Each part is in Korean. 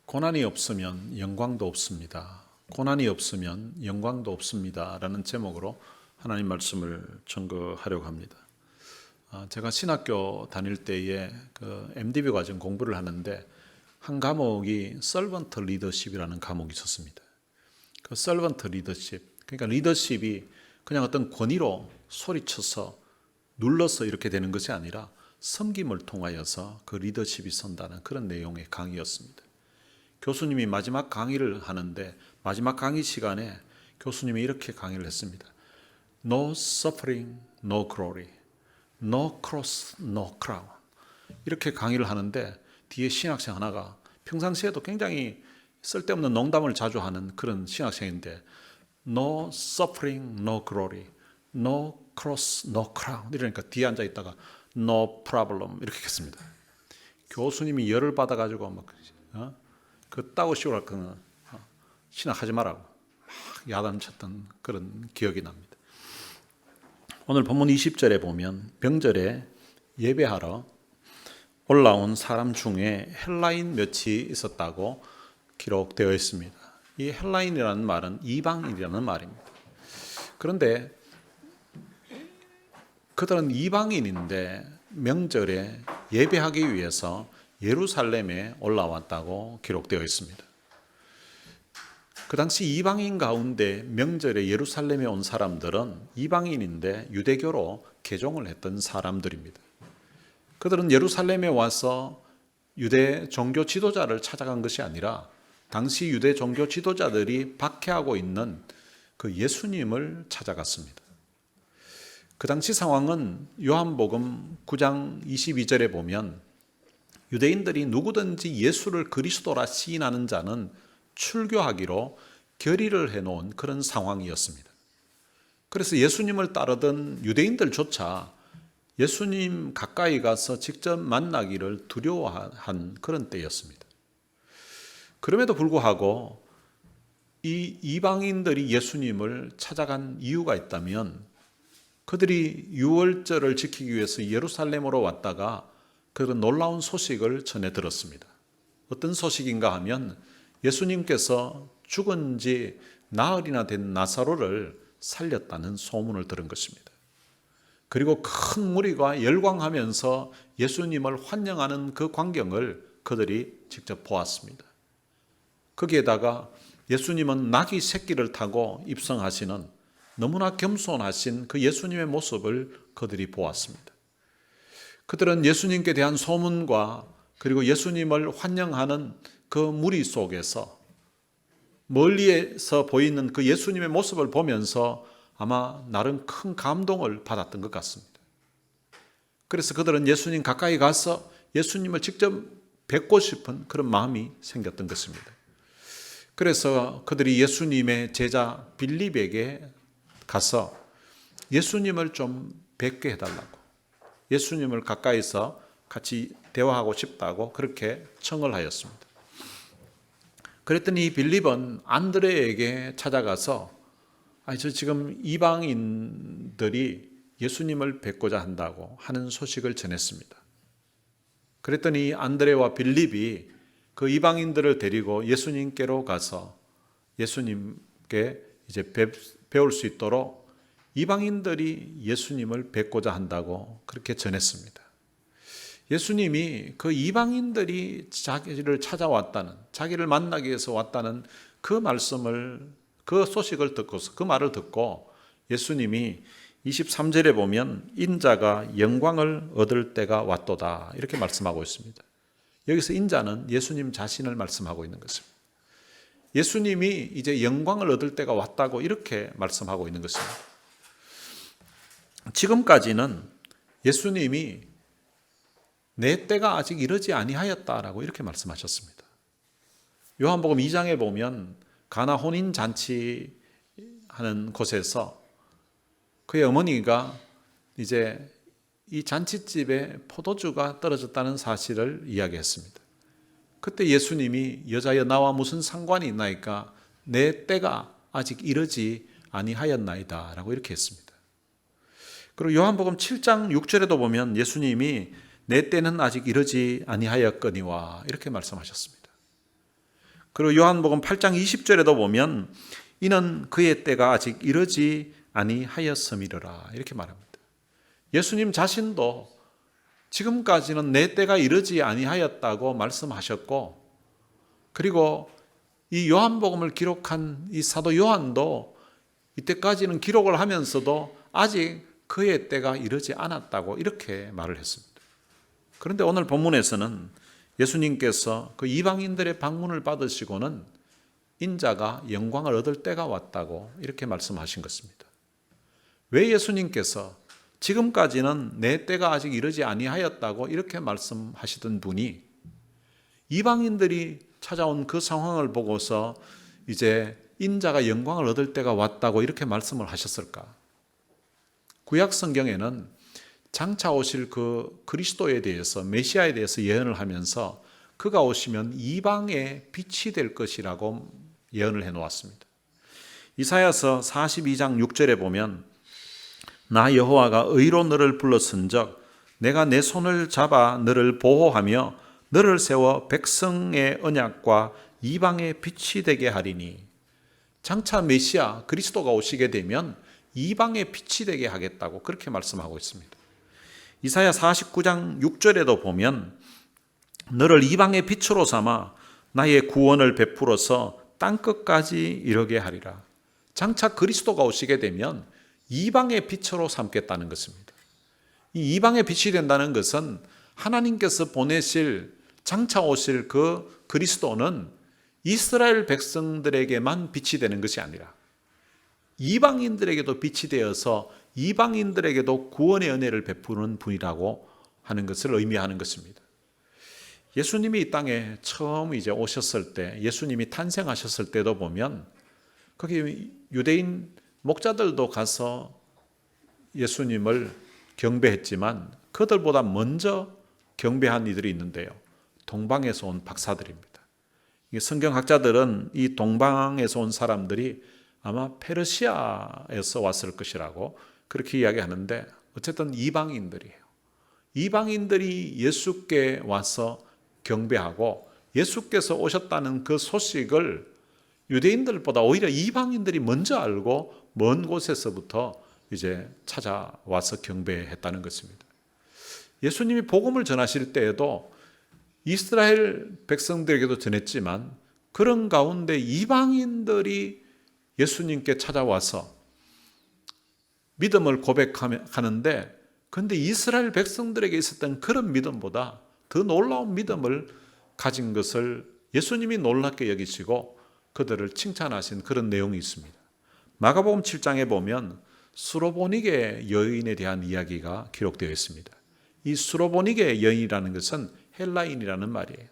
고난이 없으면 영광도 없습니다. 고난이 없으면 영광도 없습니다. 라는 제목으로 하나님 말씀을 증거하려고 합니다. 제가 신학교 다닐 때에 MDB 과정 공부를 하는데 한 과목이 Servant Leadership이라는 과목이 있었습니다. 그 Servant Leadership, 그러니까 리더십이 그냥 어떤 권위로 소리쳐서 눌러서 이렇게 되는 것이 아니라 섬김을 통하여서 그 리더십이 선다는 그런 내용의 강의였습니다. 교수님이 마지막 강의를 하는데 마지막 강의 시간에 교수님이 이렇게 강의를 했습니다. No suffering, no glory. No cross, no crown. 이렇게 강의를 하는데 뒤에 신학생 하나가 평상시에도 굉장히 쓸데없는 농담을 자주 하는 그런 신학생인데 No suffering, no glory. No cross, no crown. 이러니까 뒤에 앉아 있다가 No problem. 이렇게 했습니다. 교수님이 열을 받아가지고 막 그따구 씌우라 신학하지 말라고 막 야단쳤던 그런 기억이 납니다. 오늘 본문 20절에 보면 병절에 예배하러 올라온 사람 중에 헬라인 몇이 있었다고 기록되어 있습니다. 이 헬라인이라는 말은 이방인이라는 말입니다. 그런데 그들은 이방인인데 명절에 예배하기 위해서 예루살렘에 올라왔다고 기록되어 있습니다. 그 당시 이방인 가운데 명절에 예루살렘에 온 사람들은 이방인인데 유대교로 개종을 했던 사람들입니다. 그들은 예루살렘에 와서 유대 종교 지도자를 찾아간 것이 아니라 당시 유대 종교 지도자들이 박해하고 있는 그 예수님을 찾아갔습니다. 그 당시 상황은 요한복음 9장 22절에 보면 유대인들이 누구든지 예수를 그리스도라 시인하는 자는 출교하기로 결의를 해놓은 그런 상황이었습니다. 그래서 예수님을 따르던 유대인들조차 예수님 가까이 가서 직접 만나기를 두려워한 그런 때였습니다. 그럼에도 불구하고 이 이방인들이 예수님을 찾아간 이유가 있다면 그들이 유월절을 지키기 위해서 예루살렘으로 왔다가 그런 놀라운 소식을 전해 들었습니다. 어떤 소식인가 하면 예수님께서 죽은 지 나흘이나 된 나사로를 살렸다는 소문을 들은 것입니다. 그리고 큰 무리가 열광하면서 예수님을 환영하는 그 광경을 그들이 직접 보았습니다. 거기에다가 예수님은 나귀 새끼를 타고 입성하시는 너무나 겸손하신 그 예수님의 모습을 그들이 보았습니다. 그들은 예수님께 대한 소문과 그리고 예수님을 환영하는 그 무리 속에서 멀리에서 보이는 그 예수님의 모습을 보면서 아마 나름 큰 감동을 받았던 것 같습니다. 그래서 그들은 예수님 가까이 가서 예수님을 직접 뵙고 싶은 그런 마음이 생겼던 것입니다. 그래서 그들이 예수님의 제자 빌립에게 가서 예수님을 좀 뵙게 해달라고, 예수님을 가까이서 같이 대화하고 싶다고 그렇게 청을 하였습니다. 그랬더니 이 빌립은 안드레에게 찾아가서 저 지금 이방인들이 예수님을 뵙고자 한다고 하는 소식을 전했습니다. 그랬더니 안드레와 빌립이 그 이방인들을 데리고 예수님께로 가서 예수님께 이제 배울 수 있도록 이방인들이 예수님을 뵙고자 한다고 그렇게 전했습니다. 예수님이 그 이방인들이 자기를 찾아왔다는, 자기를 만나기 위해서 왔다는 그 말씀을, 그 소식을 듣고서 그 말을 듣고 예수님이 23절에 보면 인자가 영광을 얻을 때가 왔도다 이렇게 말씀하고 있습니다. 여기서 인자는 예수님 자신을 말씀하고 있는 것입니다. 예수님이 이제 영광을 얻을 때가 왔다고 이렇게 말씀하고 있는 것입니다. 지금까지는 예수님이 내 때가 아직 이르지 아니하였다라고 이렇게 말씀하셨습니다. 요한복음 2장에 보면 가나 혼인 잔치 하는 곳에서 그의 어머니가 이제 이 잔치집에 포도주가 떨어졌다는 사실을 이야기했습니다. 그때 예수님이 여자여 나와 무슨 상관이 있나이까 내 때가 아직 이르지 아니하였나이다 라고 이렇게 했습니다. 그리고 요한복음 7장 6절에도 보면 예수님이 내 때는 아직 이르지 아니하였거니와 이렇게 말씀하셨습니다. 그리고 요한복음 8장 20절에도 보면 이는 그의 때가 아직 이르지 아니하였음이로라 이렇게 말합니다. 예수님 자신도 지금까지는 내 때가 이르지 아니하였다고 말씀하셨고, 그리고 이 요한복음을 기록한 이 사도 요한도 이때까지는 기록을 하면서도 아직 그의 때가 이르지 않았다고 이렇게 말을 했습니다. 그런데 오늘 본문에서는 예수님께서 그 이방인들의 방문을 받으시고는 인자가 영광을 얻을 때가 왔다고 이렇게 말씀하신 것입니다. 왜 예수님께서 지금까지는 내 때가 아직 이르지 아니하였다고 이렇게 말씀하시던 분이 이방인들이 찾아온 그 상황을 보고서 이제 인자가 영광을 얻을 때가 왔다고 이렇게 말씀을 하셨을까? 구약 성경에는 장차 오실 그 그리스도에 대해서, 메시아에 대해서 예언을 하면서 그가 오시면 이방의 빛이 될 것이라고 예언을 해놓았습니다. 이사야서 42장 6절에 보면 나 여호와가 의로 너를 불렀은적 내가 내 손을 잡아 너를 보호하며 너를 세워 백성의 언약과 이방의 빛이 되게 하리니, 장차 메시아 그리스도가 오시게 되면 이방의 빛이 되게 하겠다고 그렇게 말씀하고 있습니다. 이사야 49장 6절에도 보면 너를 이방의 빛으로 삼아 나의 구원을 베풀어서 땅끝까지 이르게 하리라. 장차 그리스도가 오시게 되면 이방의 빛으로 삼겠다는 것입니다. 이 이방의 빛이 된다는 것은 하나님께서 보내실, 장차 오실 그 그리스도는 이스라엘 백성들에게만 빛이 되는 것이 아니라 이방인들에게도 빛이 되어서 이방인들에게도 구원의 은혜를 베푸는 분이라고 하는 것을 의미하는 것입니다. 예수님이 이 땅에 처음 이제 오셨을 때, 예수님이 탄생하셨을 때도 보면 거기 유대인 목자들도 가서 예수님을 경배했지만 그들보다 먼저 경배한 이들이 있는데요. 동방에서 온 박사들입니다. 성경학자들은 이 동방에서 온 사람들이 아마 페르시아에서 왔을 것이라고 그렇게 이야기하는데, 어쨌든 이방인들이에요. 이방인들이 예수께 와서 경배하고 예수께서 오셨다는 그 소식을 유대인들보다 오히려 이방인들이 먼저 알고 먼 곳에서부터 이제 찾아와서 경배했다는 것입니다. 예수님이 복음을 전하실 때에도 이스라엘 백성들에게도 전했지만 그런 가운데 이방인들이 예수님께 찾아와서 믿음을 고백하는데, 그런데 이스라엘 백성들에게 있었던 그런 믿음보다 더 놀라운 믿음을 가진 것을 예수님이 놀랍게 여기시고 그들을 칭찬하신 그런 내용이 있습니다. 마가복음 7장에 보면 수로보니게 여인에 대한 이야기가 기록되어 있습니다. 이 수로보니게 여인이라는 것은 헬라인이라는 말이에요.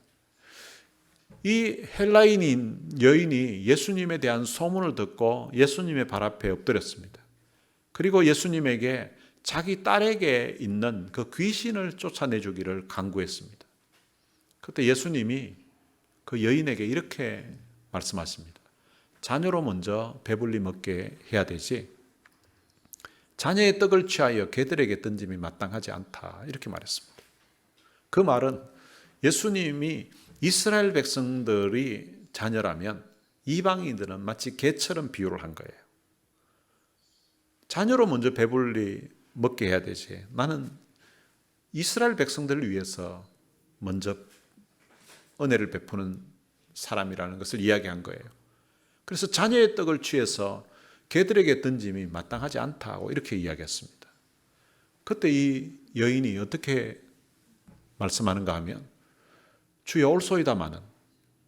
이 헬라인인 여인이 예수님에 대한 소문을 듣고 예수님의 발 앞에 엎드렸습니다. 그리고 예수님에게 자기 딸에게 있는 그 귀신을 쫓아내주기를 간구했습니다. 그때 예수님이 그 여인에게 이렇게 말씀하십니다. 자녀로 먼저 배불리 먹게 해야 되지 자녀의 떡을 취하여 개들에게 던짐이 마땅하지 않다, 이렇게 말했습니다. 그 말은 예수님이 이스라엘 백성들이 자녀라면 이방인들은 마치 개처럼 비유를 한 거예요. 자녀로 먼저 배불리 먹게 해야 되지, 나는 이스라엘 백성들을 위해서 먼저 은혜를 베푸는 사람이라는 것을 이야기한 거예요. 그래서 자녀의 떡을 취해서 개들에게 던짐이 마땅하지 않다고 이렇게 이야기했습니다. 그때 이 여인이 어떻게 말씀하는가 하면 주여 올소이다마는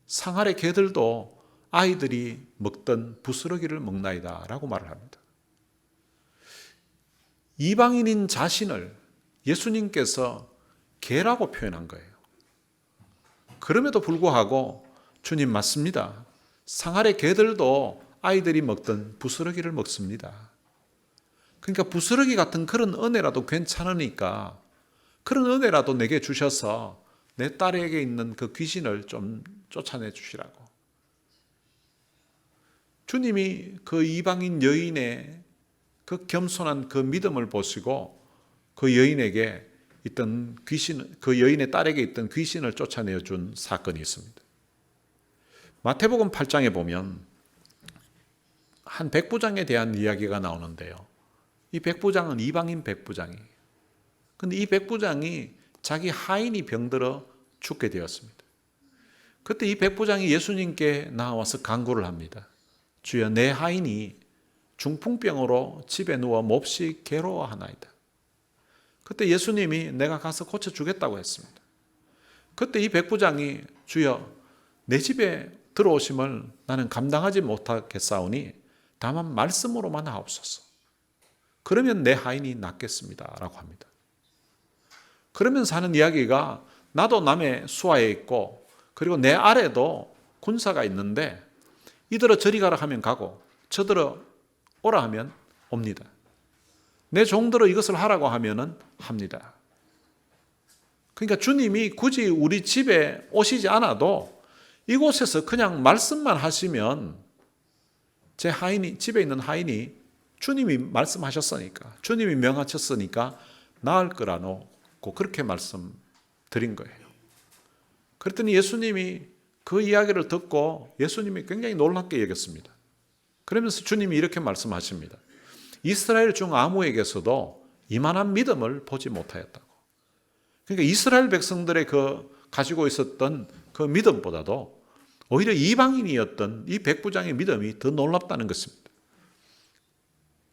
상하의 개들도 아이들이 먹던 부스러기를 먹나이다 라고 말을 합니다. 이방인인 자신을 예수님께서 개라고 표현한 거예요. 그럼에도 불구하고 주님 맞습니다. 상하의 개들도 아이들이 먹던 부스러기를 먹습니다. 그러니까 부스러기 같은 그런 은혜라도 괜찮으니까 그런 은혜라도 내게 주셔서 내 딸에게 있는 그 귀신을 좀 쫓아내 주시라고. 주님이 그 이방인 여인의 그 겸손한 그 믿음을 보시고 그 여인에게 있던 귀신, 그 여인의 딸에게 있던 귀신을 쫓아내어 준 사건이 있습니다. 마태복음 8장에 보면 한 백부장에 대한 이야기가 나오는데요. 이 백부장은 이방인 백부장이에요. 그런데 이 백부장이 자기 하인이 병들어 죽게 되었습니다. 그때 이 백부장이 예수님께 나와서 간구를 합니다. 주여, 내 하인이 중풍병으로 집에 누워 몹시 괴로워하나이다. 그때 예수님이 내가 가서 고쳐주겠다고 했습니다. 그때 이 백부장이 주여, 내 집에 들어오심을 나는 감당하지 못하겠사오니 다만 말씀으로만 하옵소서. 그러면 내 하인이 낫겠습니다 라고 합니다. 그러면서 하는 이야기가 나도 남의 수하에 있고 그리고 내 아래도 군사가 있는데 이들어 저리 가라 하면 가고 저들어 오라 하면 옵니다. 내 종들어 이것을 하라고 하면은 합니다. 그러니까 주님이 굳이 우리 집에 오시지 않아도 이곳에서 그냥 말씀만 하시면 제 하인이, 집에 있는 하인이 주님이 말씀하셨으니까, 주님이 명하셨으니까 나을 거라고 그렇게 말씀드린 거예요. 그랬더니 예수님이 그 이야기를 듣고 예수님이 굉장히 놀랍게 여겼습니다. 그러면서 주님이 이렇게 말씀하십니다. 이스라엘 중 아무에게서도 이만한 믿음을 보지 못하였다고. 그러니까 이스라엘 백성들의 가지고 있었던 그 믿음보다도 오히려 이방인이었던 이 백부장의 믿음이 더 놀랍다는 것입니다.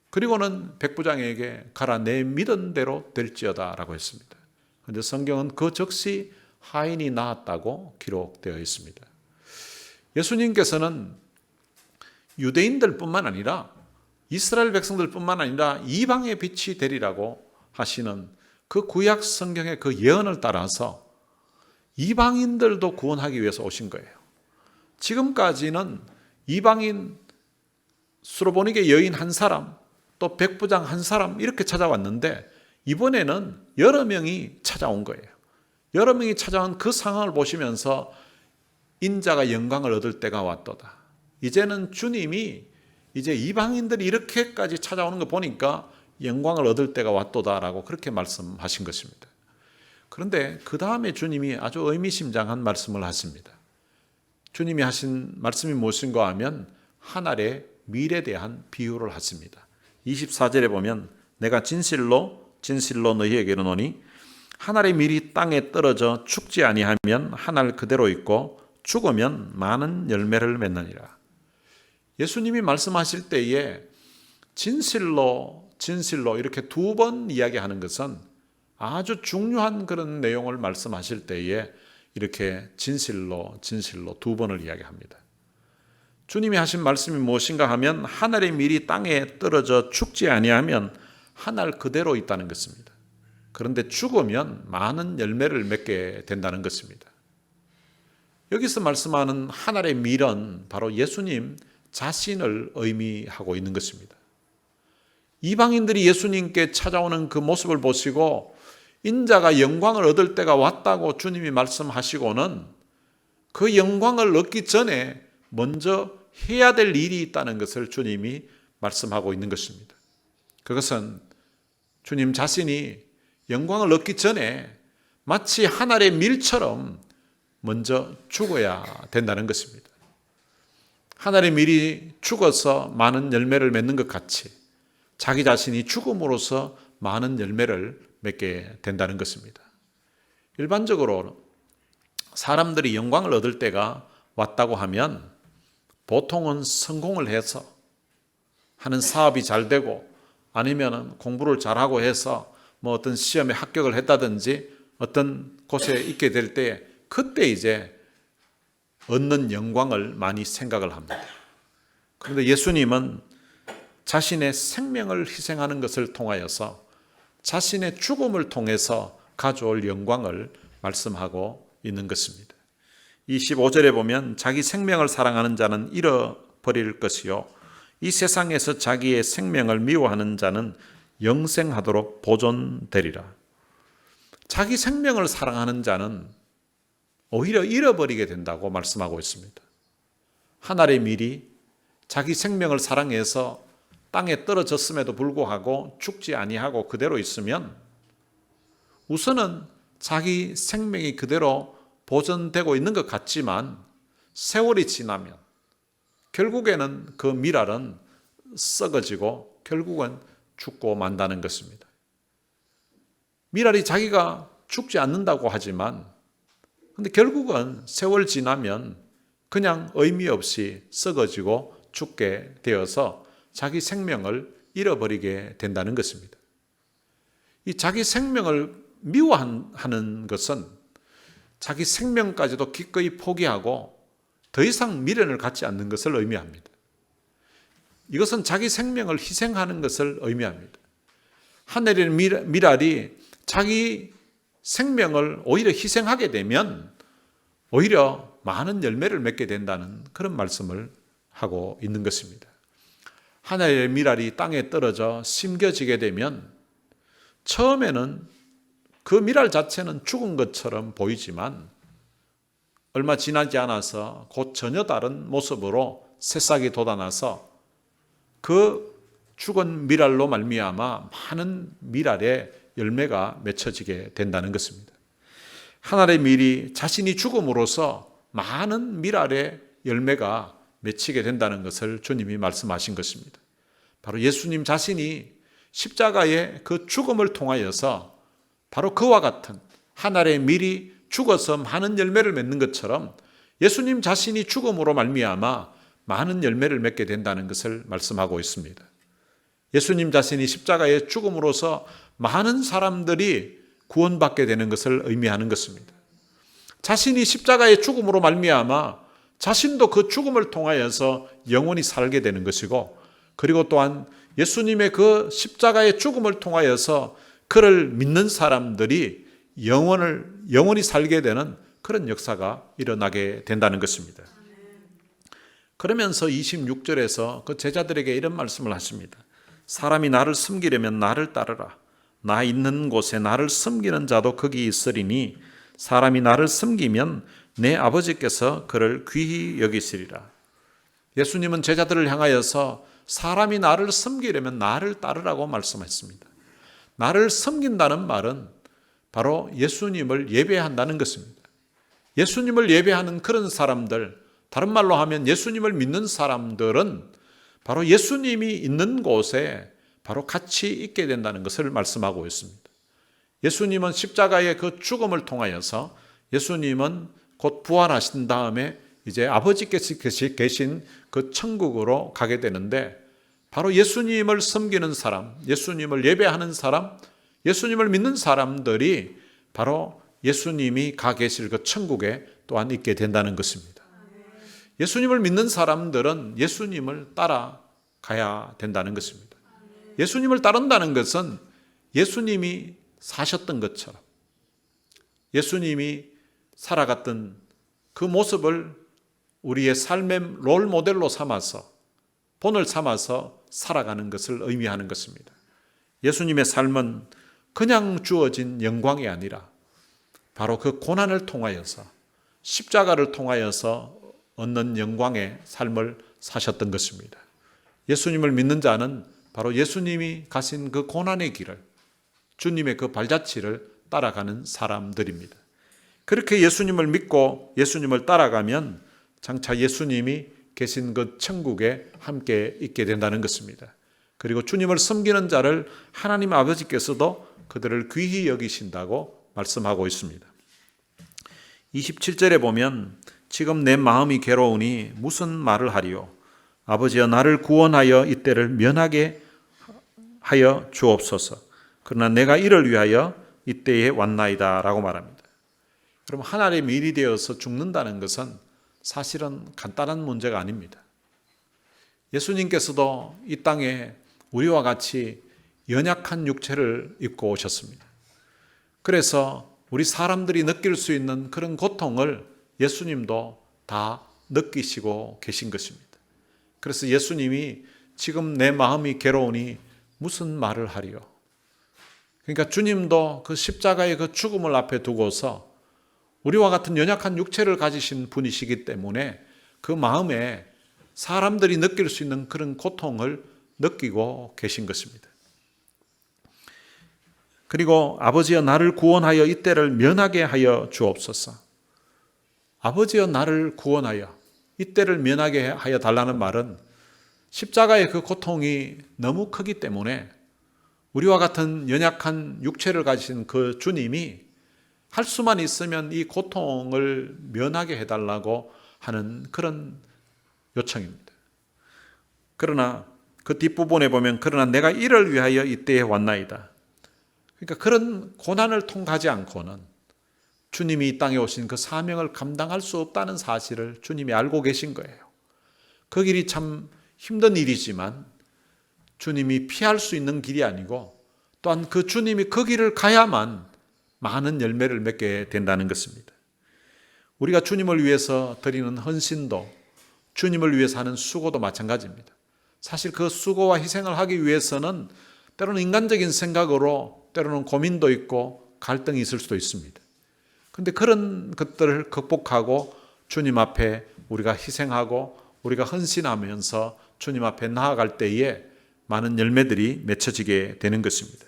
그리고는 백부장에게 가라, 내 믿은 대로 될지어다 라고 했습니다. 그런데 성경은 그 즉시 하인이 나았다고 기록되어 있습니다. 예수님께서는 유대인들뿐만 아니라 이스라엘 백성들뿐만 아니라 이방의 빛이 되리라고 하시는 그 구약 성경의 그 예언을 따라서 이방인들도 구원하기 위해서 오신 거예요. 지금까지는 이방인 수로보니게 여인 한 사람, 또 백부장 한 사람 이렇게 찾아왔는데 이번에는 여러 명이 찾아온 거예요. 여러 명이 찾아온 그 상황을 보시면서 인자가 영광을 얻을 때가 왔도다. 이제는 주님이 이제 이방인들이 이렇게까지 찾아오는 거 보니까 영광을 얻을 때가 왔도다라고 그렇게 말씀하신 것입니다. 그런데 그 다음에 주님이 아주 의미심장한 말씀을 하십니다. 주님이 하신 말씀이 무엇인가 하면 하늘의 밀에 대한 비유를 하십니다. 24절에 보면 내가 진실로 너희에게 이르노니 하늘의 밀이 땅에 떨어져 죽지 아니하면 하늘 그대로 있고 죽으면 많은 열매를 맺느니라. 예수님이 말씀하실 때에 진실로 이렇게 두 번 이야기하는 것은 아주 중요한 그런 내용을 말씀하실 때에 이렇게 진실로 두 번을 이야기합니다. 주님이 하신 말씀이 무엇인가 하면 하늘의 밀이 땅에 떨어져 죽지 아니하면 하늘 그대로 있다는 것입니다. 그런데 죽으면 많은 열매를 맺게 된다는 것입니다. 여기서 말씀하는 하늘의 밀은 바로 예수님 자신을 의미하고 있는 것입니다. 이방인들이 예수님께 찾아오는 그 모습을 보시고 인자가 영광을 얻을 때가 왔다고 주님이 말씀하시고는 그 영광을 얻기 전에 먼저 해야 될 일이 있다는 것을 주님이 말씀하고 있는 것입니다. 그것은 주님 자신이 영광을 얻기 전에 마치 하늘의 밀처럼 먼저 죽어야 된다는 것입니다. 하늘의 밀이 죽어서 많은 열매를 맺는 것 같이 자기 자신이 죽음으로써 많은 열매를 맺게 된다는 것입니다. 일반적으로 사람들이 영광을 얻을 때가 왔다고 하면 보통은 성공을 해서 하는 사업이 잘 되고 아니면 공부를 잘하고 해서 뭐 어떤 시험에 합격을 했다든지 어떤 곳에 있게 될 때 그때 이제 얻는 영광을 많이 생각을 합니다. 그런데 예수님은 자신의 생명을 희생하는 것을 통하여서 자신의 죽음을 통해서 가져올 영광을 말씀하고 있는 것입니다. 25절에 보면 자기 생명을 사랑하는 자는 잃어버릴 것이요 이 세상에서 자기의 생명을 미워하는 자는 영생하도록 보존되리라. 자기 생명을 사랑하는 자는 오히려 잃어버리게 된다고 말씀하고 있습니다. 하늘의 밀이 자기 생명을 사랑해서 땅에 떨어졌음에도 불구하고 죽지 아니하고 그대로 있으면 우선은 자기 생명이 그대로 보존되고 있는 것 같지만 세월이 지나면 결국에는 그 밀알은 썩어지고 결국은 죽고 만다는 것입니다. 밀알이 자기가 죽지 않는다고 하지만 근데 결국은 세월 지나면 그냥 의미 없이 썩어지고 죽게 되어서 자기 생명을 잃어버리게 된다는 것입니다. 이 자기 생명을 미워하는 것은 자기 생명까지도 기꺼이 포기하고 더 이상 미련을 갖지 않는 것을 의미합니다. 이것은 자기 생명을 희생하는 것을 의미합니다. 하늘의 밀알이 자기 생명을 오히려 희생하게 되면 오히려 많은 열매를 맺게 된다는 그런 말씀을 하고 있는 것입니다. 하늘의 밀알이 땅에 떨어져 심겨지게 되면 처음에는 그 밀알 자체는 죽은 것처럼 보이지만 얼마 지나지 않아서 곧 전혀 다른 모습으로 새싹이 돋아나서 그 죽은 밀알로 말미암아 많은 밀알의 열매가 맺혀지게 된다는 것입니다. 하늘의 밀이 자신이 죽음으로써 많은 밀알의 열매가 맺히게 된다는 것을 주님이 말씀하신 것입니다. 바로 예수님 자신이 십자가의 그 죽음을 통하여서 바로 그와 같은 하늘의 밀이 죽어서 많은 열매를 맺는 것처럼 예수님 자신이 죽음으로 말미암아 많은 열매를 맺게 된다는 것을 말씀하고 있습니다. 예수님 자신이 십자가의 죽음으로서 많은 사람들이 구원받게 되는 것을 의미하는 것입니다. 자신이 십자가의 죽음으로 말미암아 자신도 그 죽음을 통하여서 영원히 살게 되는 것이고, 그리고 또한 예수님의 그 십자가의 죽음을 통하여서 그를 믿는 사람들이 영원히 살게 되는 그런 역사가 일어나게 된다는 것입니다. 그러면서 26절에서 그 제자들에게 이런 말씀을 하십니다. 사람이 나를 섬기려면 나를 따르라. 나 있는 곳에 나를 섬기는 자도 거기 있으리니 사람이 나를 섬기면 내 아버지께서 그를 귀히 여기시리라. 예수님은 제자들을 향하여서 사람이 나를 섬기려면 나를 따르라고 말씀했습니다. 나를 섬긴다는 말은 바로 예수님을 예배한다는 것입니다. 예수님을 예배하는 그런 사람들, 다른 말로 하면 예수님을 믿는 사람들은 바로 예수님이 있는 곳에 바로 같이 있게 된다는 것을 말씀하고 있습니다. 예수님은 십자가의 그 죽음을 통하여서 예수님은 곧 부활하신 다음에 이제 아버지께서 계신 그 천국으로 가게 되는데, 바로 예수님을 섬기는 사람, 예수님을 예배하는 사람, 예수님을 믿는 사람들이 바로 예수님이 가 계실 그 천국에 또한 있게 된다는 것입니다. 예수님을 믿는 사람들은 예수님을 따라가야 된다는 것입니다. 예수님을 따른다는 것은 예수님이 사셨던 것처럼, 예수님이 살아갔던 그 모습을 우리의 삶의 롤 모델로 삼아서, 본을 삼아서 살아가는 것을 의미하는 것입니다. 예수님의 삶은 그냥 주어진 영광이 아니라 바로 그 고난을 통하여서, 십자가를 통하여서 얻는 영광의 삶을 사셨던 것입니다. 예수님을 믿는 자는 바로 예수님이 가신 그 고난의 길을, 주님의 그 발자취를 따라가는 사람들입니다. 그렇게 예수님을 믿고 예수님을 따라가면 장차 예수님이 계신 그 천국에 함께 있게 된다는 것입니다. 그리고 주님을 섬기는 자를 하나님 아버지께서도 그들을 귀히 여기신다고 말씀하고 있습니다. 27절에 보면 지금 내 마음이 괴로우니 무슨 말을 하리요? 아버지여 나를 구원하여 이때를 면하게 하여 주옵소서. 그러나 내가 이를 위하여 이때에 왔나이다 라고 말합니다. 여러분, 하늘의 밀이 되어서 죽는다는 것은 사실은 간단한 문제가 아닙니다. 예수님께서도 이 땅에 우리와 같이 연약한 육체를 입고 오셨습니다. 그래서 우리 사람들이 느낄 수 있는 그런 고통을 예수님도 다 느끼시고 계신 것입니다. 그래서 예수님이 지금 내 마음이 괴로우니 무슨 말을 하리요? 그러니까 주님도 그 십자가의 그 죽음을 앞에 두고서 우리와 같은 연약한 육체를 가지신 분이시기 때문에 그 마음에 사람들이 느낄 수 있는 그런 고통을 느끼고 계신 것입니다. 그리고 아버지여 나를 구원하여 이때를 면하게 하여 주옵소서. 아버지여 나를 구원하여, 이때를 면하게 하여 달라는 말은 십자가의 그 고통이 너무 크기 때문에 우리와 같은 연약한 육체를 가진 그 주님이 할 수만 있으면 이 고통을 면하게 해달라고 하는 그런 요청입니다. 그러나 그 뒷부분에 보면 그러나 내가 이를 위하여 이때에 왔나이다. 그러니까 그런 고난을 통과하지 않고는 주님이 이 땅에 오신 그 사명을 감당할 수 없다는 사실을 주님이 알고 계신 거예요. 그 길이 참 힘든 일이지만 주님이 피할 수 있는 길이 아니고 또한 그 주님이 그 길을 가야만 많은 열매를 맺게 된다는 것입니다. 우리가 주님을 위해서 드리는 헌신도 주님을 위해서 하는 수고도 마찬가지입니다. 사실 그 수고와 희생을 하기 위해서는 때로는 인간적인 생각으로 때로는 고민도 있고 갈등이 있을 수도 있습니다. 그런데 그런 것들을 극복하고 주님 앞에 우리가 희생하고 우리가 헌신하면서 주님 앞에 나아갈 때에 많은 열매들이 맺혀지게 되는 것입니다.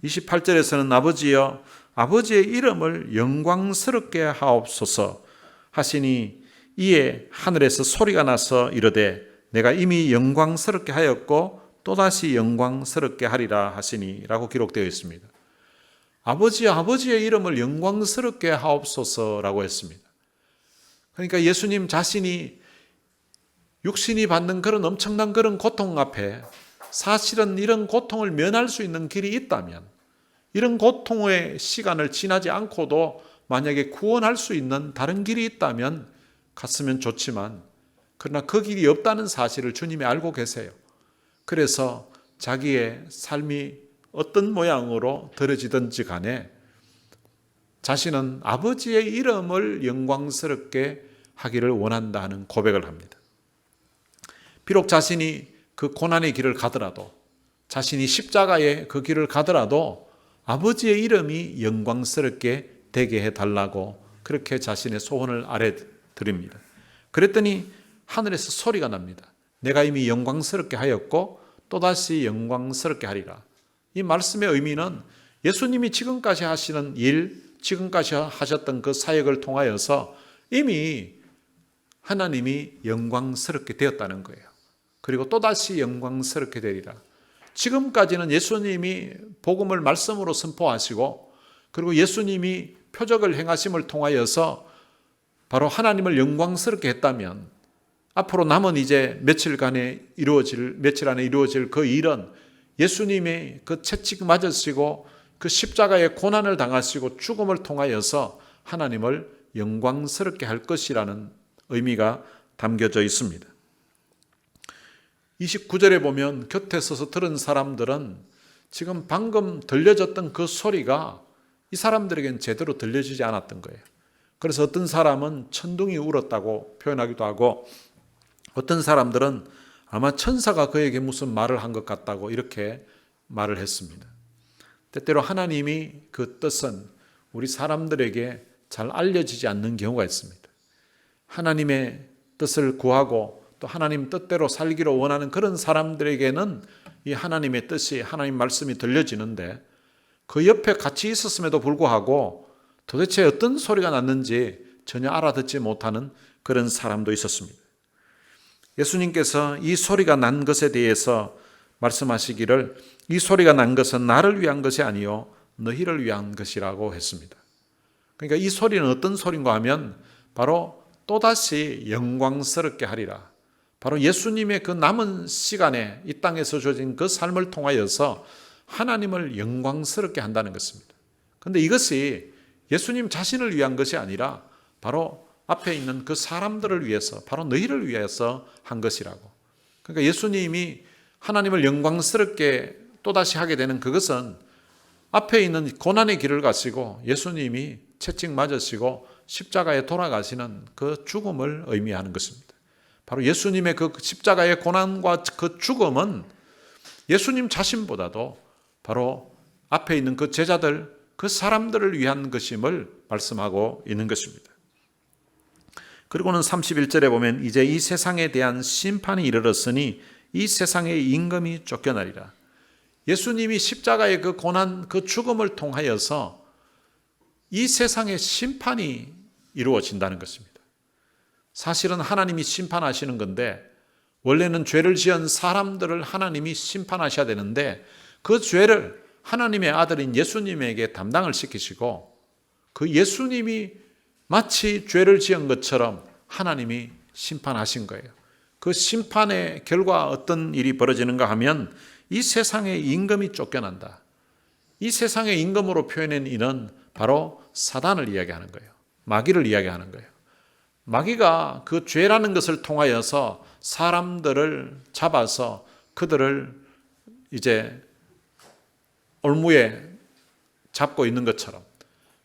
28절에서는 아버지여 아버지의 이름을 영광스럽게 하옵소서 하시니 이에 하늘에서 소리가 나서 이르되 내가 이미 영광스럽게 하였고 또다시 영광스럽게 하리라 하시니 라고 기록되어 있습니다. 아버지여 아버지의 이름을 영광스럽게 하옵소서라고 했습니다. 그러니까 예수님 자신이 육신이 받는 그런 엄청난 그런 고통 앞에 사실은 이런 고통을 면할 수 있는 길이 있다면 이런 고통의 시간을 지나지 않고도 만약에 구원할 수 있는 다른 길이 있다면 갔으면 좋지만 그러나 그 길이 없다는 사실을 주님이 알고 계세요. 그래서 자기의 삶이 어떤 모양으로 들어지든지 간에 자신은 아버지의 이름을 영광스럽게 하기를 원한다는 고백을 합니다. 비록 자신이 그 고난의 길을 가더라도 자신이 십자가의 그 길을 가더라도 아버지의 이름이 영광스럽게 되게 해달라고 그렇게 자신의 소원을 아뢰 드립니다. 그랬더니 하늘에서 소리가 납니다. 내가 이미 영광스럽게 하였고 또다시 영광스럽게 하리라. 이 말씀의 의미는 예수님이 지금까지 하시는 일, 지금까지 하셨던 그 사역을 통하여서 이미 하나님이 영광스럽게 되었다는 거예요. 그리고 또다시 영광스럽게 되리라. 지금까지는 예수님이 복음을 말씀으로 선포하시고 그리고 예수님이 표적을 행하심을 통하여서 바로 하나님을 영광스럽게 했다면 앞으로 남은 이제 며칠 안에 이루어질 그 일은 예수님의 그 채찍 맞으시고 그 십자가의 고난을 당하시고 죽음을 통하여서 하나님을 영광스럽게 할 것이라는 의미가 담겨져 있습니다. 29절에 보면 곁에 서서 들은 사람들은 지금 방금 들려졌던 그 소리가 이 사람들에게는 제대로 들려지지 않았던 거예요. 그래서 어떤 사람은 천둥이 울었다고 표현하기도 하고 어떤 사람들은 아마 천사가 그에게 무슨 말을 한 것 같다고 이렇게 말을 했습니다. 때때로 하나님이 그 뜻은 우리 사람들에게 잘 알려지지 않는 경우가 있습니다. 하나님의 뜻을 구하고 또 하나님 뜻대로 살기로 원하는 그런 사람들에게는 이 하나님의 뜻이 하나님 말씀이 들려지는데 그 옆에 같이 있었음에도 불구하고 도대체 어떤 소리가 났는지 전혀 알아듣지 못하는 그런 사람도 있었습니다. 예수님께서 이 소리가 난 것에 대해서 말씀하시기를 이 소리가 난 것은 나를 위한 것이 아니요 너희를 위한 것이라고 했습니다. 그러니까 이 소리는 어떤 소리인가 하면 바로 또다시 영광스럽게 하리라. 바로 예수님의 그 남은 시간에 이 땅에서 주어진 그 삶을 통하여서 하나님을 영광스럽게 한다는 것입니다. 그런데 이것이 예수님 자신을 위한 것이 아니라 바로 앞에 있는 그 사람들을 위해서 바로 너희를 위해서 한 것이라고. 그러니까 예수님이 하나님을 영광스럽게 또다시 하게 되는 그것은 앞에 있는 고난의 길을 가시고 예수님이 채찍 맞으시고 십자가에 돌아가시는 그 죽음을 의미하는 것입니다. 바로 예수님의 그 십자가의 고난과 그 죽음은 예수님 자신보다도 바로 앞에 있는 그 제자들, 그 사람들을 위한 것임을 말씀하고 있는 것입니다. 그리고는 31절에 보면 이제 이 세상에 대한 심판이 이르렀으니 이 세상의 임금이 쫓겨나리라. 예수님이 십자가의 그 고난, 그 죽음을 통하여서 이 세상의 심판이 이루어진다는 것입니다. 사실은 하나님이 심판하시는 건데, 원래는 죄를 지은 사람들을 하나님이 심판하셔야 되는데 그 죄를 하나님의 아들인 예수님에게 담당을 시키시고, 그 예수님이 마치 죄를 지은 것처럼 하나님이 심판하신 거예요. 그 심판의 결과 어떤 일이 벌어지는가 하면 이 세상의 임금이 쫓겨난다. 이 세상의 임금으로 표현한 이는 바로 사단을 이야기하는 거예요. 마귀를 이야기하는 거예요. 마귀가 그 죄라는 것을 통하여서 사람들을 잡아서 그들을 이제 올무에 잡고 있는 것처럼,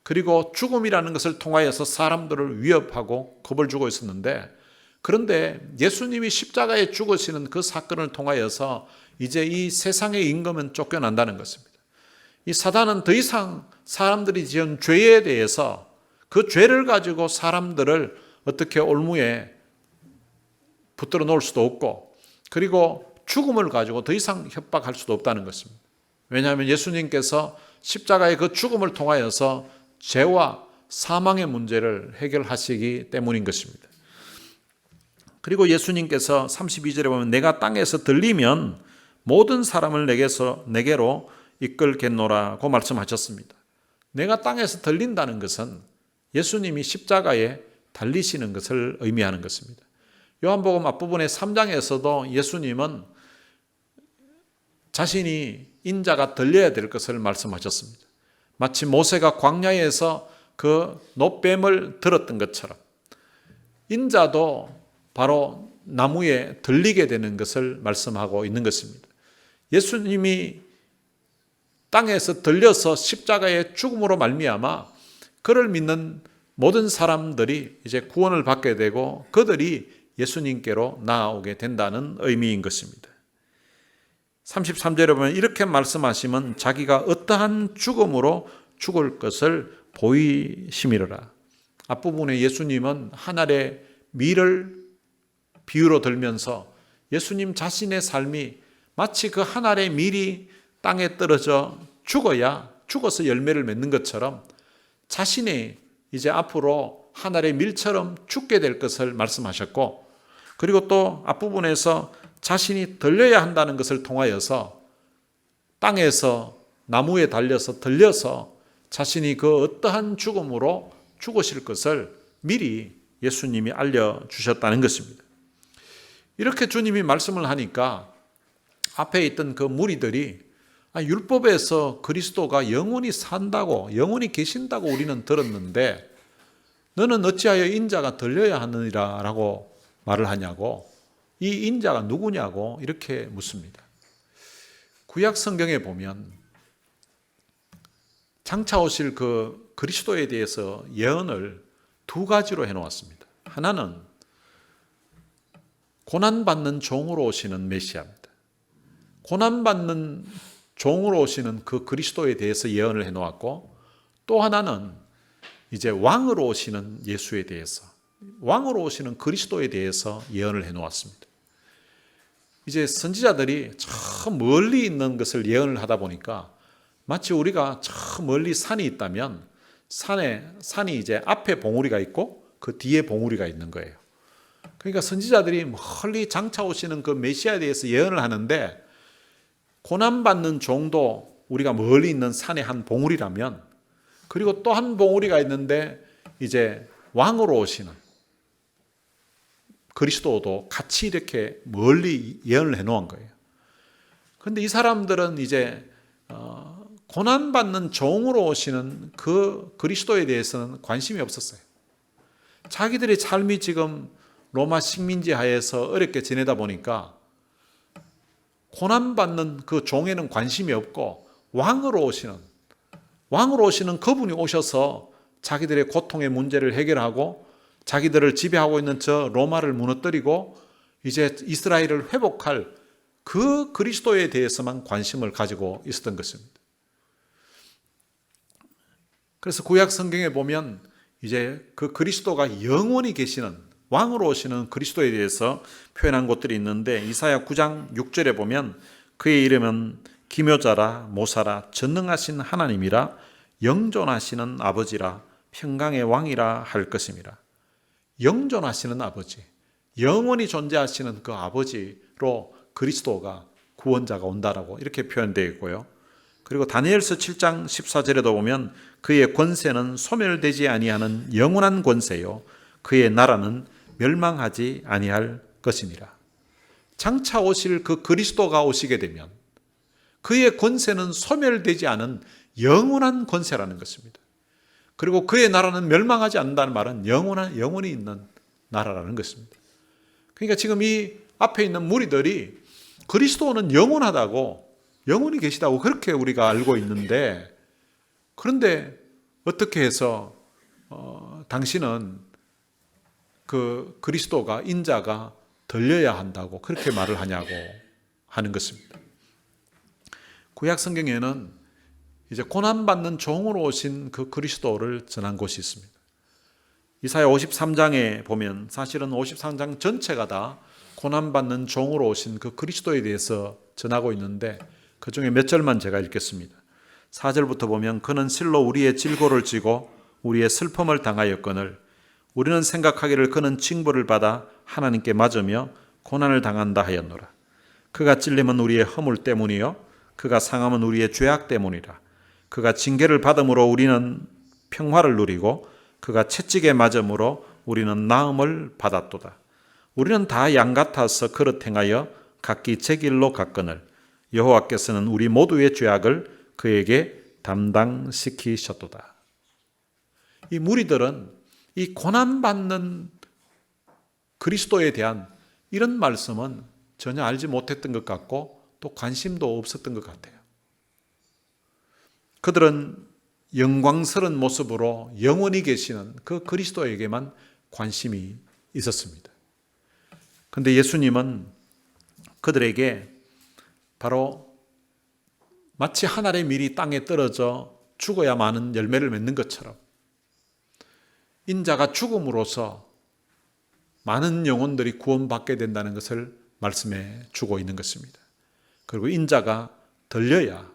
그리고 죽음이라는 것을 통하여서 사람들을 위협하고 겁을 주고 있었는데, 그런데 예수님이 십자가에 죽으시는 그 사건을 통하여서 이제 이 세상의 임금은 쫓겨난다는 것입니다. 이 사단은 더 이상 사람들이 지은 죄에 대해서 그 죄를 가지고 사람들을 어떻게 올무에 붙들어 놓을 수도 없고, 그리고 죽음을 가지고 더 이상 협박할 수도 없다는 것입니다. 왜냐하면 예수님께서 십자가의 그 죽음을 통하여서 죄와 사망의 문제를 해결하시기 때문인 것입니다. 그리고 예수님께서 32절에 보면 내가 땅에서 들리면 모든 사람을 내게로 이끌겠노라고 말씀하셨습니다. 내가 땅에서 들린다는 것은 예수님이 십자가에 달리시는 것을 의미하는 것입니다. 요한복음 앞부분의 3장에서도 예수님은 자신이 인자가 들려야 될 것을 말씀하셨습니다. 마치 모세가 광야에서 그 놋뱀을 들었던 것처럼 인자도 바로 나무에 들리게 되는 것을 말씀하고 있는 것입니다. 예수님이 땅에서 들려서 십자가의 죽음으로 말미암아 그를 믿는 모든 사람들이 이제 구원을 받게 되고 그들이 예수님께로 나아오게 된다는 의미인 것입니다. 33절에 보면 이렇게 말씀하시면 자기가 어떠한 죽음으로 죽을 것을 보이심이로라. 앞부분에 예수님은 한 알의 밀을 비유로 들면서 예수님 자신의 삶이 마치 그 한 알의 밀이 땅에 떨어져 죽어서 열매를 맺는 것처럼 자신이 이제 앞으로 한 알의 밀처럼 죽게 될 것을 말씀하셨고, 그리고 또 앞부분에서 자신이 들려야 한다는 것을 통하여서 땅에서 나무에 달려서 들려서 자신이 그 어떠한 죽음으로 죽으실 것을 미리 예수님이 알려주셨다는 것입니다. 이렇게 주님이 말씀을 하니까 앞에 있던 그 무리들이 율법에서 그리스도가 영원히 산다고, 영원히 계신다고 우리는 들었는데 너는 어찌하여 인자가 들려야 하느니라 라고 말을 하냐고, 이 인자가 누구냐고 이렇게 묻습니다. 구약 성경에 보면 장차 오실 그 그리스도에 대해서 예언을 두 가지로 해놓았습니다. 하나는 고난받는 종으로 오시는 메시아입니다. 고난받는 종으로 오시는 그 그리스도에 대해서 예언을 해놓았고, 또 하나는 이제 왕으로 오시는 예수에 대해서, 왕으로 오시는 그리스도에 대해서 예언을 해놓았습니다. 이제 선지자들이 저 멀리 있는 것을 예언을 하다 보니까 마치 우리가 저 멀리 산이 있다면 산이 이제 앞에 봉우리가 있고 그 뒤에 봉우리가 있는 거예요. 그러니까 선지자들이 멀리 장차 오시는 그 메시아에 대해서 예언을 하는데, 고난받는 종도 우리가 멀리 있는 산의 한 봉우리라면, 그리고 또 한 봉우리가 있는데 이제 왕으로 오시는 그리스도도 같이 이렇게 멀리 예언을 해놓은 거예요. 그런데 이 사람들은 이제 고난받는 종으로 오시는 그 그리스도에 대해서는 관심이 없었어요. 자기들의 삶이 지금 로마 식민지 하에서 어렵게 지내다 보니까 고난받는 그 종에는 관심이 없고 왕으로 오시는 그분이 오셔서 자기들의 고통의 문제를 해결하고 자기들을 지배하고 있는 저 로마를 무너뜨리고 이제 이스라엘을 회복할 그 그리스도에 대해서만 관심을 가지고 있었던 것입니다. 그래서 구약 성경에 보면 이제 그 그리스도가 영원히 계시는 왕으로 오시는 그리스도에 대해서 표현한 곳들이 있는데, 이사야 9장 6절에 보면 그의 이름은 기묘자라 모사라 전능하신 하나님이라 영존하시는 아버지라 평강의 왕이라 할 것임이라. 영존하시는 아버지, 영원히 존재하시는 그 아버지로 그리스도가 구원자가 온다라고 이렇게 표현되어 있고요. 그리고 다니엘서 7장 14절에도 보면 그의 권세는 소멸되지 아니하는 영원한 권세요 그의 나라는 멸망하지 아니할 것이니라. 장차 오실 그 그리스도가 오시게 되면 그의 권세는 소멸되지 않은 영원한 권세라는 것입니다. 그리고 그의 나라는 멸망하지 않는다는 말은 영원히 있는 나라라는 것입니다. 그러니까 지금 이 앞에 있는 무리들이 그리스도는 영원하다고, 영원히 계시다고 그렇게 우리가 알고 있는데, 그런데 어떻게 해서 당신은 그 그리스도가, 인자가 들려야 한다고 그렇게 말을 하냐고 하는 것입니다. 구약 성경에는 이제 고난받는 종으로 오신 그 그리스도를 전한 곳이 있습니다. 이사야 53장에 보면 사실은 53장 전체가 다 고난받는 종으로 오신 그 그리스도에 대해서 전하고 있는데 그 중에 몇 절만 제가 읽겠습니다. 4절부터 보면 그는 실로 우리의 질고를 지고 우리의 슬픔을 당하였거늘 우리는 생각하기를 그는 징벌을 받아 하나님께 맞으며 고난을 당한다 하였노라. 그가 찔림은 우리의 허물 때문이요 그가 상함은 우리의 죄악 때문이라. 그가 징계를 받음으로 우리는 평화를 누리고 그가 채찍에 맞음으로 우리는 나음을 받았도다. 우리는 다 양 같아서 그릇 행하여 각기 제 길로 갔거늘 여호와께서는 우리 모두의 죄악을 그에게 담당시키셨도다. 이 무리들은 이 고난받는 그리스도에 대한 이런 말씀은 전혀 알지 못했던 것 같고 또 관심도 없었던 것 같아요. 그들은 영광스러운 모습으로 영원히 계시는 그 그리스도에게만 관심이 있었습니다. 그런데 예수님은 그들에게 바로 마치 한 알의 밀이 땅에 떨어져 죽어야 많은 열매를 맺는 것처럼 인자가 죽음으로써 많은 영혼들이 구원받게 된다는 것을 말씀해 주고 있는 것입니다. 그리고 인자가 들려야,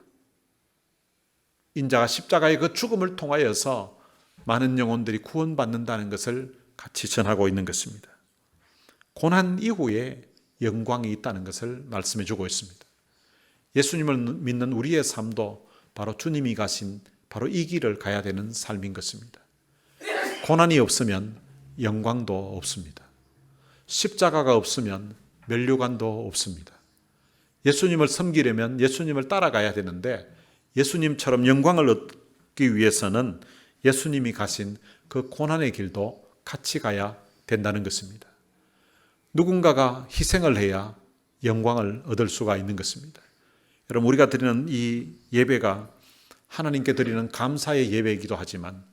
인자가 십자가의 그 죽음을 통하여서 많은 영혼들이 구원받는다는 것을 같이 전하고 있는 것입니다. 고난 이후에 영광이 있다는 것을 말씀해 주고 있습니다. 예수님을 믿는 우리의 삶도 바로 주님이 가신 바로 이 길을 가야 되는 삶인 것입니다. 고난이 없으면 영광도 없습니다. 십자가가 없으면 면류관도 없습니다. 예수님을 섬기려면 예수님을 따라가야 되는데 예수님처럼 영광을 얻기 위해서는 예수님이 가신 그 고난의 길도 같이 가야 된다는 것입니다. 누군가가 희생을 해야 영광을 얻을 수가 있는 것입니다. 여러분, 우리가 드리는 이 예배가 하나님께 드리는 감사의 예배이기도 하지만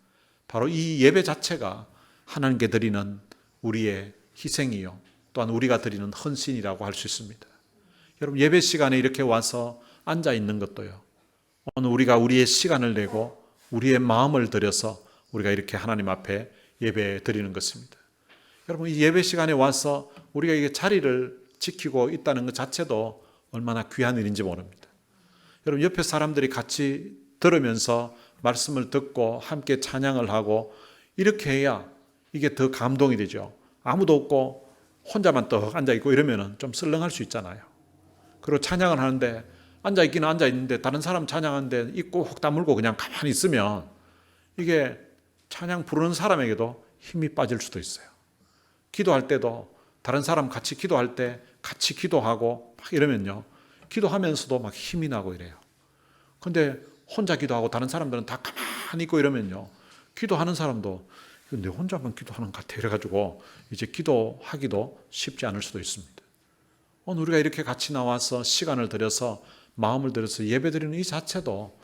바로 이 예배 자체가 하나님께 드리는 우리의 희생이요 또한 우리가 드리는 헌신이라고 할 수 있습니다. 여러분, 예배 시간에 이렇게 와서 앉아 있는 것도요, 오늘 우리가 우리의 시간을 내고 우리의 마음을 들여서 우리가 이렇게 하나님 앞에 예배 드리는 것입니다. 여러분, 이 예배 시간에 와서 우리가 이 자리를 지키고 있다는 것 자체도 얼마나 귀한 일인지 모릅니다. 여러분, 옆에 사람들이 같이 들으면서 말씀을 듣고 함께 찬양을 하고 이렇게 해야 이게 더 감동이 되죠. 아무도 없고 혼자만 떡 앉아있고 이러면 좀 썰렁할 수 있잖아요. 그리고 찬양을 하는데 앉아있기는 앉아있는데 다른 사람 찬양하는데 입 꼭 다물고 그냥 가만히 있으면 이게 찬양 부르는 사람에게도 힘이 빠질 수도 있어요. 기도할 때도 다른 사람 같이 기도할 때 같이 기도하고 막 이러면요, 기도하면서도 막 힘이 나고 이래요. 근데 혼자 기도하고 다른 사람들은 다 가만히 있고 이러면요, 기도하는 사람도 내 혼자만 기도하는 것 같아 이래가지고 이제 기도하기도 쉽지 않을 수도 있습니다. 오늘 우리가 이렇게 같이 나와서 시간을 들여서 마음을 들여서 예배드리는 이 자체도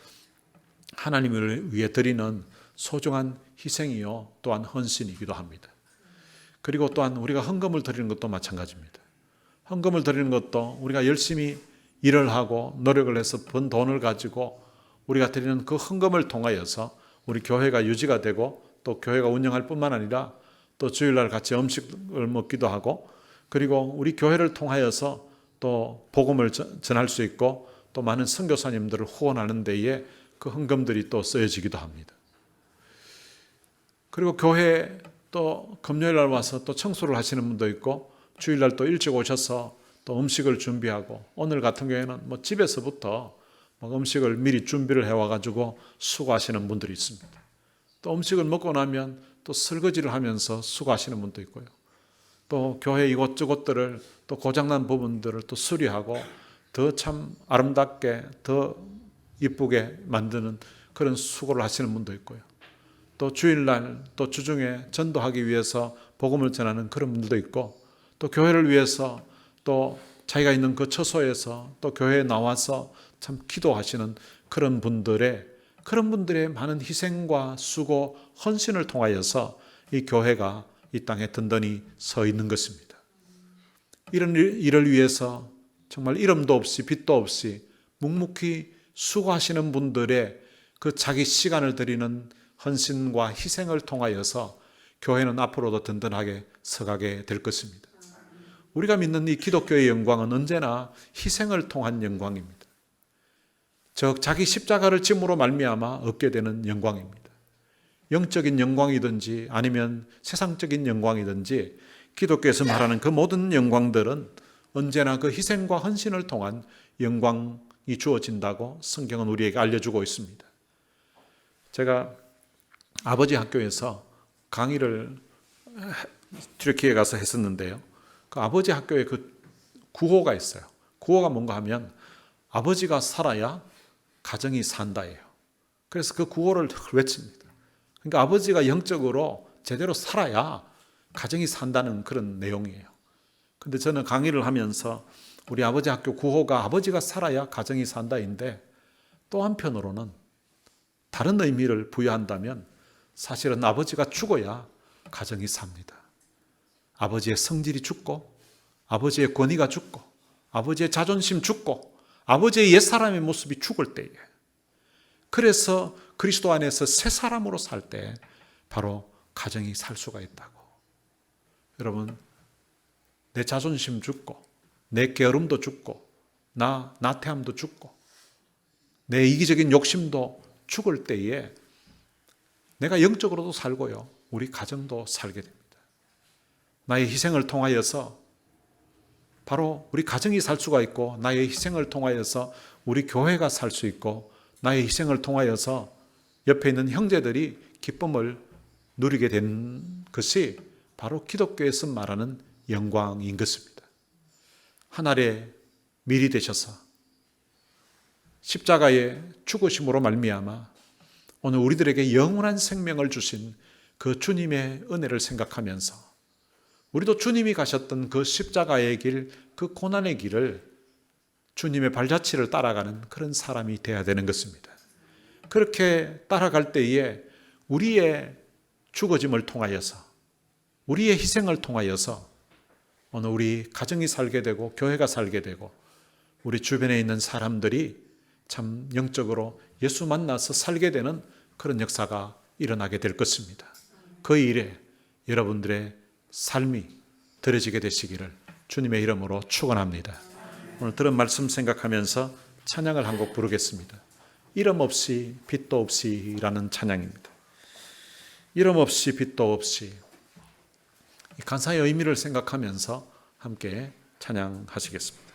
하나님을 위해 드리는 소중한 희생이요 또한 헌신이기도 합니다. 그리고 또한 우리가 헌금을 드리는 것도 마찬가지입니다. 헌금을 드리는 것도 우리가 열심히 일을 하고 노력을 해서 번 돈을 가지고 우리가 드리는 그 헌금을 통하여서 우리 교회가 유지가 되고 또 교회가 운영할 뿐만 아니라 또 주일날 같이 음식을 먹기도 하고 그리고 우리 교회를 통하여서 또 복음을 전할 수 있고 또 많은 선교사님들을 후원하는 데에 그 헌금들이 또 쓰여지기도 합니다. 그리고 교회 또 금요일날 와서 또 청소를 하시는 분도 있고 주일날 또 일찍 오셔서 또 음식을 준비하고 오늘 같은 경우에는 뭐 집에서부터 음식을 미리 준비를 해와가지고 수고하시는 분들이 있습니다. 또 음식을 먹고 나면 또 설거지를 하면서 수고하시는 분도 있고요. 또 교회 이곳저곳들을 또 고장난 부분들을 또 수리하고 더 참 아름답게 더 이쁘게 만드는 그런 수고를 하시는 분도 있고요. 또 주일날 또 주중에 전도하기 위해서 복음을 전하는 그런 분들도 있고 또 교회를 위해서 또 자기가 있는 그 처소에서 또 교회에 나와서 참 기도하시는 그런 분들의 많은 희생과 수고, 헌신을 통하여서 이 교회가 이 땅에 든든히 서 있는 것입니다. 이런 일을 위해서 정말 이름도 없이 빛도 없이 묵묵히 수고하시는 분들의 그 자기 시간을 드리는 헌신과 희생을 통하여서 교회는 앞으로도 든든하게 서가게 될 것입니다. 우리가 믿는 이 기독교의 영광은 언제나 희생을 통한 영광입니다. 즉 자기 십자가를 짐으로 말미암아 얻게 되는 영광입니다. 영적인 영광이든지 아니면 세상적인 영광이든지 기독교에서 말하는 그 모든 영광들은 언제나 그 희생과 헌신을 통한 영광이 주어진다고 성경은 우리에게 알려주고 있습니다. 제가 아버지 학교에서 강의를 튀르키예에 가서 했었는데요. 그 아버지 학교에 그 구호가 있어요. 구호가 뭔가 하면 아버지가 살아야 가정이 산다예요. 그래서 그 구호를 외칩니다. 그러니까 아버지가 영적으로 제대로 살아야 가정이 산다는 그런 내용이에요. 근데 저는 강의를 하면서 우리 아버지 학교 구호가 아버지가 살아야 가정이 산다인데 또 한편으로는 다른 의미를 부여한다면 사실은 아버지가 죽어야 가정이 삽니다. 아버지의 성질이 죽고 아버지의 권위가 죽고 아버지의 자존심 죽고 아버지의 옛사람의 모습이 죽을 때에 그래서 그리스도 안에서 새 사람으로 살 때 바로 가정이 살 수가 있다고. 여러분 내 자존심 죽고 내 게으름도 죽고 나태함도 죽고 내 이기적인 욕심도 죽을 때에 내가 영적으로도 살고요. 우리 가정도 살게 됩니다. 나의 희생을 통하여서 바로 우리 가정이 살 수가 있고 나의 희생을 통하여서 우리 교회가 살 수 있고 나의 희생을 통하여서 옆에 있는 형제들이 기쁨을 누리게 된 것이 바로 기독교에서 말하는 영광인 것입니다. 하늘의 밀이 되셔서 십자가의 죽으심으로 말미암아 오늘 우리들에게 영원한 생명을 주신 그 주님의 은혜를 생각하면서 우리도 주님이 가셨던 그 십자가의 길, 그 고난의 길을 주님의 발자취를 따라가는 그런 사람이 되어야 되는 것입니다. 그렇게 따라갈 때에 우리의 죽어짐을 통하여서 우리의 희생을 통하여서 오늘 우리 가정이 살게 되고 교회가 살게 되고 우리 주변에 있는 사람들이 참 영적으로 예수 만나서 살게 되는 그런 역사가 일어나게 될 것입니다. 그 일에 여러분들의 삶이 드려지게 되시기를 주님의 이름으로 축원합니다. 오늘 들은 말씀 생각하면서 찬양을 한 곡 부르겠습니다. 이름 없이 빛도 없이라는 찬양입니다. 이름 없이 빛도 없이 간사의 의미를 생각하면서 함께 찬양하시겠습니다.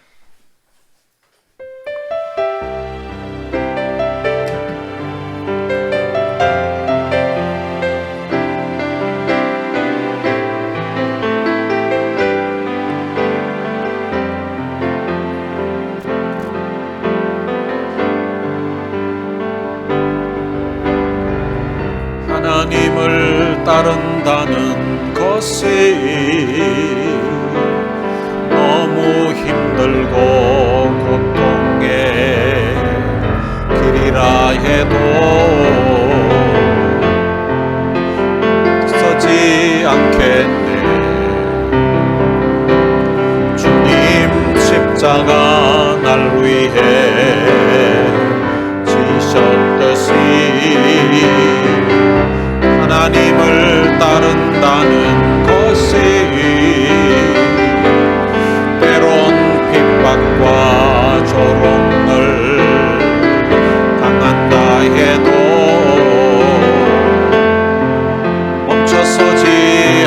하나님을 따른다는 것이 너무 힘들고 고통의 길이라 해도 서지 않겠네. 주님 십자가 날 위해 지셨듯이 하나님을 따른다는 것이 때론 핍박과 조롱을 당한다 해도 멈춰서지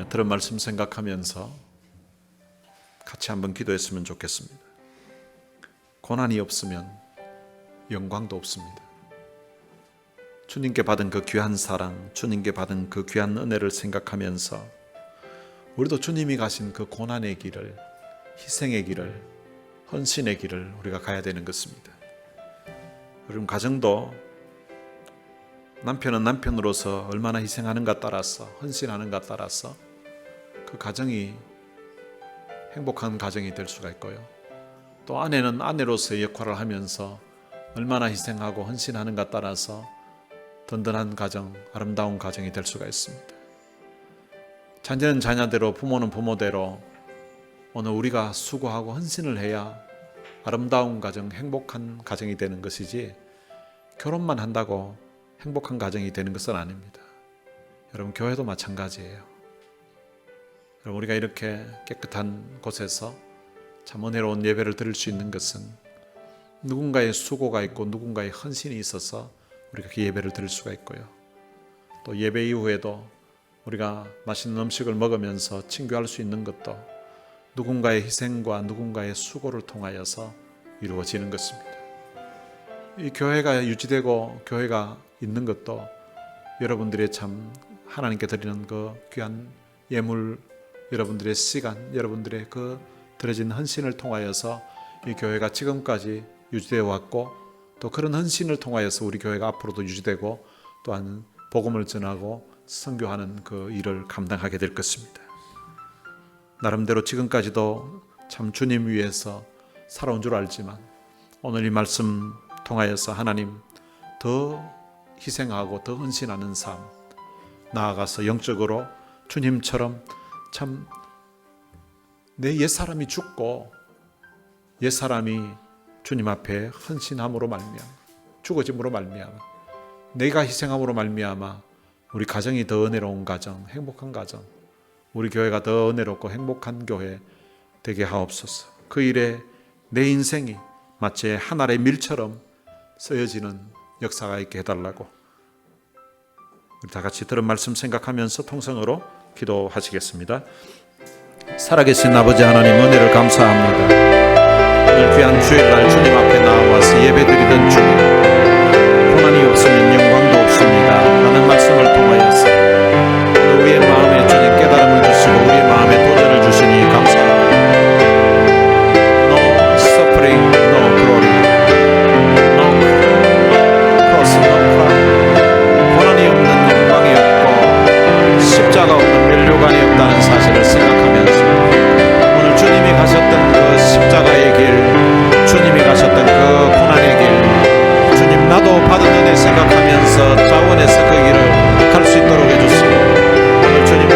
들은 말씀 생각하면서 같이 한번 기도했으면 좋겠습니다. 고난이 없으면 영광도 없습니다. 주님께 받은 그 귀한 사랑, 주님께 받은 그 귀한 은혜를 생각하면서 우리도 주님이 가신 그 고난의 길을, 희생의 길을, 헌신의 길을 우리가 가야 되는 것입니다. 여러분, 가정도 남편은 남편으로서 얼마나 희생하는가 따라서, 헌신하는가 따라서 그 가정이 행복한 가정이 될 수가 있고요. 또 아내는 아내로서의 역할을 하면서 얼마나 희생하고 헌신하는가 따라서 든든한 가정, 아름다운 가정이 될 수가 있습니다. 자녀는 자녀대로, 부모는 부모대로 오늘 우리가 수고하고 헌신을 해야 아름다운 가정, 행복한 가정이 되는 것이지 결혼만 한다고 행복한 가정이 되는 것은 아닙니다. 여러분, 교회도 마찬가지예요. 여러분, 우리가 이렇게 깨끗한 곳에서 참 은혜로운 예배를 드릴 수 있는 것은 누군가의 수고가 있고 누군가의 헌신이 있어서 우리가 그 예배를 드릴 수가 있고요. 또 예배 이후에도 우리가 맛있는 음식을 먹으면서 친교할 수 있는 것도 누군가의 희생과 누군가의 수고를 통하여서 이루어지는 것입니다. 이 교회가 유지되고 교회가 있는 것도 여러분들의 참 하나님께 드리는 그 귀한 예물, 여러분들의 시간, 여러분들의 그 드려진 헌신을 통하여서 이 교회가 지금까지 유지되어 왔고, 또 그런 헌신을 통하여서 우리 교회가 앞으로도 유지되고 또한 복음을 전하고 선교하는 그 일을 감당하게 될 것입니다. 나름대로 지금까지도 참 주님 위해서 살아온 줄 알지만 오늘 이 말씀 통하여서 하나님 더 희생하고 더 헌신하는 삶, 나아가서 영적으로 주님처럼 참 내 옛사람이 죽고 옛사람이 주님 앞에 헌신함으로 말미암아, 죽어짐으로 말미암아, 내가 희생함으로 말미암아 우리 가정이 더 은혜로운 가정, 행복한 가정, 우리 교회가 더 은혜롭고 행복한 교회 되게 하옵소서. 그 일에 내 인생이 마치 한 알의 밀처럼 쓰여지는 역사가 있게 해달라고 우리 다 같이 들은 말씀 생각하면서 통성으로 기도하시겠습니다. 살아계신 아버지 하나님, 은혜를 감사합니다. 오늘 귀한 주일날 주님 앞에 나와서 예배드리던 주님, 고난이 없으면 영광도 없습니다 라는 말씀을 통하여서 오늘 우리의 마음에 주님 깨달음을 주시고 우리의 마음에 도전을 주시니 감사합니다. No suffering, no glory, no cross, no crown. 고난이 없는 영광이 없고 십자가 없는 면류관이 없다는 사실을 생각하면서 오늘 주님이 가셨던 그 십자가의 길, 주님이 가셨던 그 고난의 길, 주님 나도 받은 은혜 생각하면서 자원해서 그 길을 갈 수 있도록 해주시고 오늘 주님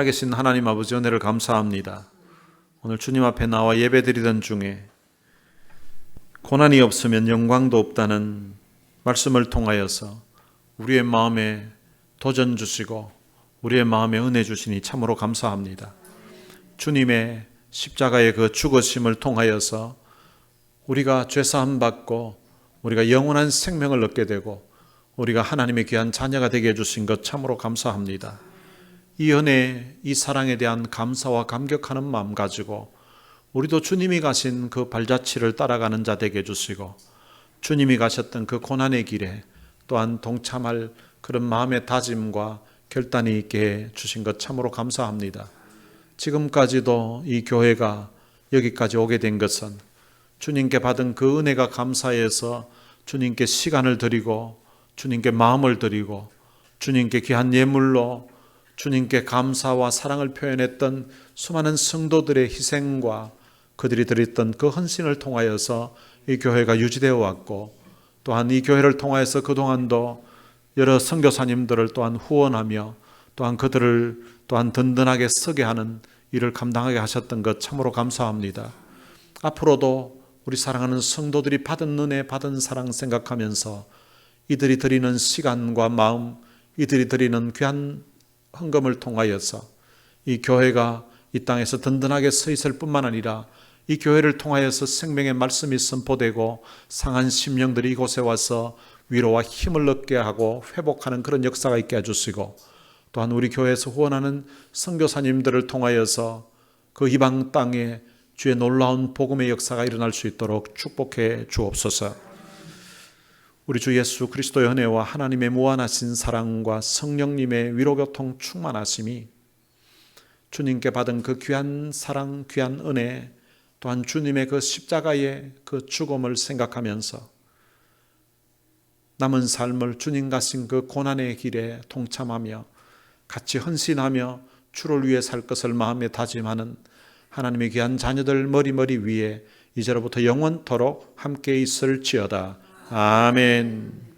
살아계신 하나님 아버지 은혜를 감사합니다. 오늘 주님 앞에 나와 예배드리던 중에 고난이 없으면 영광도 없다는 말씀을 통하여서 우리의 마음에 도전 주시고 우리의 마음에 은혜 주시니 참으로 감사합니다. 주님의 십자가의 그 죽으심을 통하여서 우리가 죄사함 받고 우리가 영원한 생명을 얻게 되고 우리가 하나님의 귀한 자녀가 되게 해주신 것 참으로 감사합니다. 이 은혜, 이 사랑에 대한 감사와 감격하는 마음 가지고 우리도 주님이 가신 그 발자취를 따라가는 자 되게 해주시고 주님이 가셨던 그 고난의 길에 또한 동참할 그런 마음의 다짐과 결단이 있게 해주신 것 참으로 감사합니다. 지금까지도 이 교회가 여기까지 오게 된 것은 주님께 받은 그 은혜가 감사해서 주님께 시간을 드리고 주님께 마음을 드리고 주님께 귀한 예물로 주님께 감사와 사랑을 표현했던 수많은 성도들의 희생과 그들이 드렸던 그 헌신을 통하여서 이 교회가 유지되어 왔고 또한 이 교회를 통하여서 그동안도 여러 선교사님들을 또한 후원하며 또한 그들을 또한 든든하게 서게 하는 일을 감당하게 하셨던 것 참으로 감사합니다. 앞으로도 우리 사랑하는 성도들이 받은 은혜, 받은 사랑 생각하면서 이들이 드리는 시간과 마음, 이들이 드리는 귀한 헌금을 통하여서 이 교회가 이 땅에서 든든하게 서 있을 뿐만 아니라 이 교회를 통하여서 생명의 말씀이 선포되고 상한 심령들이 이곳에 와서 위로와 힘을 얻게 하고 회복하는 그런 역사가 있게 해주시고 또한 우리 교회에서 후원하는 선교사님들을 통하여서 그 이방 땅에 주의 놀라운 복음의 역사가 일어날 수 있도록 축복해 주옵소서. 우리 주 예수 그리스도의 은혜와 하나님의 무한하신 사랑과 성령님의 위로교통 충만하심이 주님께 받은 그 귀한 사랑, 귀한 은혜 또한 주님의 그 십자가의 그 죽음을 생각하면서 남은 삶을 주님 가신 그 고난의 길에 동참하며 같이 헌신하며 주를 위해 살 것을 마음에 다짐하는 하나님의 귀한 자녀들 머리머리 위에 이제로부터 영원토록 함께 있을지어다. 아멘.